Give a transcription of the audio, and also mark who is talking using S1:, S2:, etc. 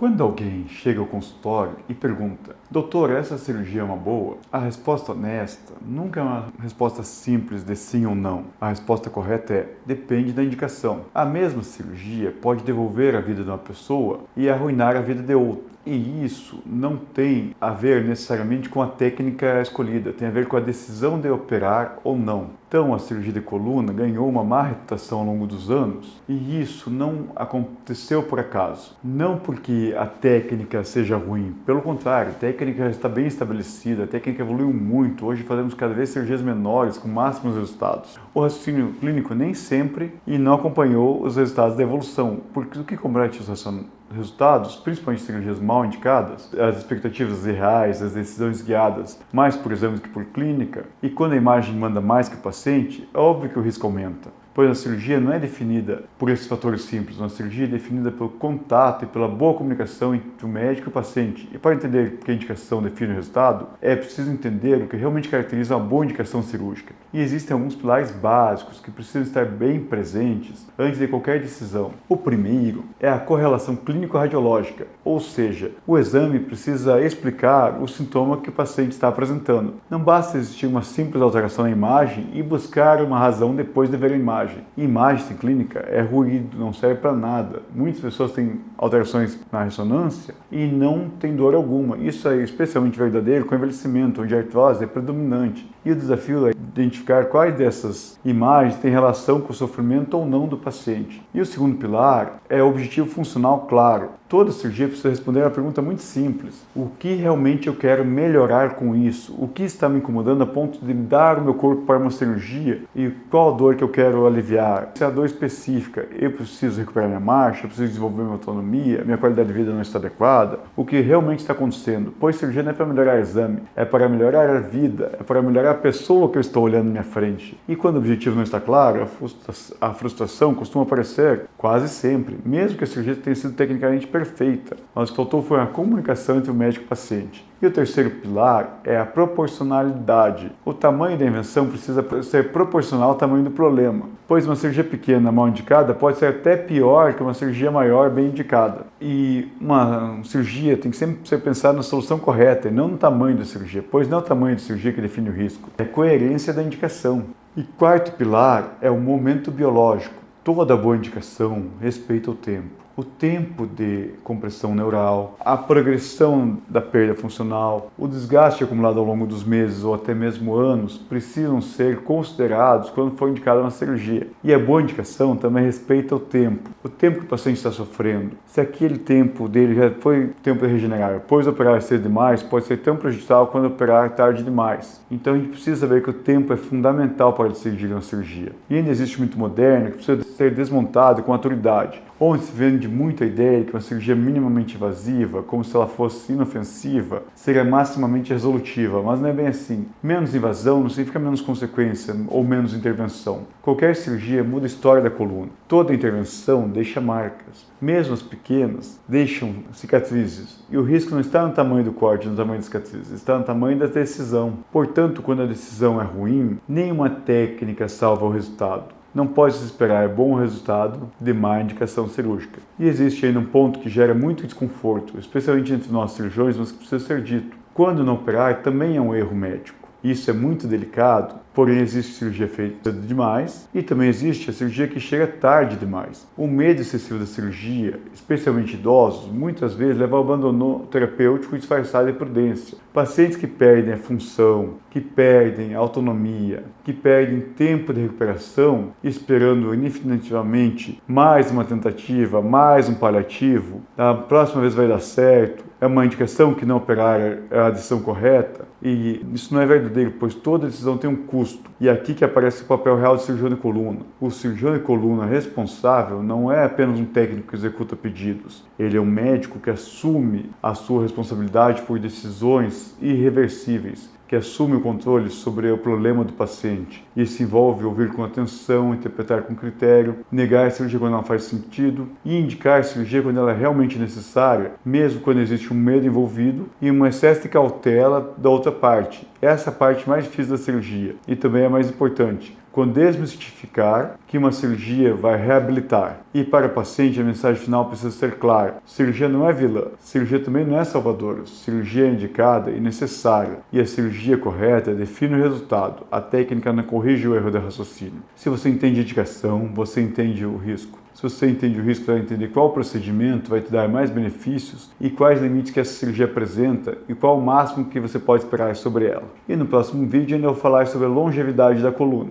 S1: Quando alguém chega ao consultório e pergunta: doutor, essa cirurgia é uma boa? A resposta honesta nunca é uma resposta simples de sim ou não. A resposta correta é: depende da indicação. A mesma cirurgia pode devolver a vida de uma pessoa e arruinar a vida de outra. E isso não tem a ver necessariamente com a técnica escolhida, tem a ver com a decisão de operar ou não. Então, a cirurgia de coluna ganhou uma má reputação ao longo dos anos e isso não aconteceu por acaso. Não porque a técnica seja ruim, pelo contrário, a técnica já está bem estabelecida, a técnica evoluiu muito, hoje fazemos cada vez cirurgias menores com máximos resultados. O raciocínio clínico nem sempre e não acompanhou os resultados da evolução, porque o que compromete os resultados, principalmente cirurgias mal indicadas, as expectativas irreais, as decisões guiadas mais por exames que por clínica, e quando a imagem manda mais que o paciente, é óbvio que o risco aumenta. Pois a cirurgia não é definida por esses fatores simples, uma cirurgia é definida pelo contato e pela boa comunicação entre o médico e o paciente. E para entender que a indicação define o resultado, é preciso entender o que realmente caracteriza uma boa indicação cirúrgica. E existem alguns pilares básicos que precisam estar bem presentes antes de qualquer decisão. O primeiro é a correlação clínico-radiológica, ou seja, o exame precisa explicar o sintoma que o paciente está apresentando. Não basta existir uma simples alteração na imagem e buscar uma razão depois de ver a imagem. Imagem sem clínica é ruído, não serve para nada. Muitas pessoas têm alterações na ressonância e não têm dor alguma. Isso é especialmente verdadeiro com envelhecimento, onde a artrose é predominante. E o desafio é identificar quais dessas imagens têm relação com o sofrimento ou não do paciente. E o segundo pilar é o objetivo funcional claro. Toda cirurgia precisa responder a uma pergunta muito simples. O que realmente eu quero melhorar com isso? O que está me incomodando a ponto de dar o meu corpo para uma cirurgia? E qual a dor que eu quero aliviar? Se é a dor específica, eu preciso recuperar minha marcha, eu preciso desenvolver minha autonomia, minha qualidade de vida não está adequada? O que realmente está acontecendo? Pois cirurgia não é para melhorar o exame, é para melhorar a vida, é para melhorar a pessoa que eu estou olhando na minha frente. E quando o objetivo não está claro, a frustração costuma aparecer quase sempre, mesmo que a cirurgia tenha sido tecnicamente perfeita. Mas o que faltou foi a comunicação entre o médico e o paciente. E o terceiro pilar é a proporcionalidade. O tamanho da invenção precisa ser proporcional ao tamanho do problema, pois uma cirurgia pequena mal indicada pode ser até pior que uma cirurgia maior bem indicada. E uma cirurgia tem que sempre ser pensada na solução correta e não no tamanho da cirurgia, pois não é o tamanho da cirurgia que define o risco, é a coerência da indicação. E quarto pilar é o momento biológico. Toda boa indicação respeita o tempo. O tempo de compressão neural, a progressão da perda funcional, o desgaste acumulado ao longo dos meses ou até mesmo anos precisam ser considerados quando for indicada uma cirurgia. E a boa indicação também respeita o tempo que o paciente está sofrendo. Se aquele tempo dele já foi tempo de regenerar, pois operar cedo demais pode ser tão prejudicial quando operar tarde demais. Então a gente precisa saber que o tempo é fundamental para decidir uma cirurgia. E ainda existe muito moderno que precisa ser desmontado com maturidade, onde se vende muita ideia de que uma cirurgia minimamente invasiva, como se ela fosse inofensiva, seria maximamente resolutiva, mas não é bem assim. Menos invasão não significa menos consequência ou menos intervenção. Qualquer cirurgia muda a história da coluna. Toda intervenção deixa marcas. Mesmo as pequenas deixam cicatrizes. E o risco não está no tamanho do corte, no tamanho das cicatrizes, está no tamanho da decisão. Portanto, quando a decisão é ruim, nenhuma técnica salva o resultado. Não pode se esperar bom resultado de má indicação cirúrgica. E existe ainda um ponto que gera muito desconforto, especialmente entre nós cirurgiões, mas que precisa ser dito. Quando não operar, também é um erro médico. Isso é muito delicado, porém existe cirurgia feita demais e também existe a cirurgia que chega tarde demais. O medo excessivo da cirurgia, especialmente idosos, muitas vezes leva ao abandono terapêutico disfarçado de prudência. Pacientes que perdem a função, que perdem a autonomia, que perdem tempo de recuperação, esperando indefinitivamente mais uma tentativa, mais um paliativo, a próxima vez vai dar certo, é uma indicação que não operar é a decisão correta, e isso não é verdadeiro, pois toda decisão tem um custo. E aqui que aparece o papel real do cirurgião de coluna. O cirurgião de coluna responsável não é apenas um técnico que executa pedidos, ele é um médico que assume a sua responsabilidade por decisões irreversíveis, que assume o controle sobre o problema do paciente. Isso envolve ouvir com atenção, interpretar com critério, negar a cirurgia quando ela faz sentido e indicar a cirurgia quando ela é realmente necessária, mesmo quando existe um medo envolvido e um excesso de cautela da outra parte. Essa é a parte mais difícil da cirurgia e também é a mais importante. com desmistificar que uma cirurgia vai reabilitar. E para o paciente, a mensagem final precisa ser clara. Cirurgia não é vilã, cirurgia também não é salvadora. Cirurgia é indicada e necessária. E a cirurgia correta define o resultado. A técnica não corrige o erro de raciocínio. Se você entende a indicação, você entende o risco. Se você entende o risco, você vai entender qual procedimento vai te dar mais benefícios e quais limites que essa cirurgia apresenta e qual o máximo que você pode esperar sobre ela. E no próximo vídeo ainda vou falar sobre a longevidade da coluna.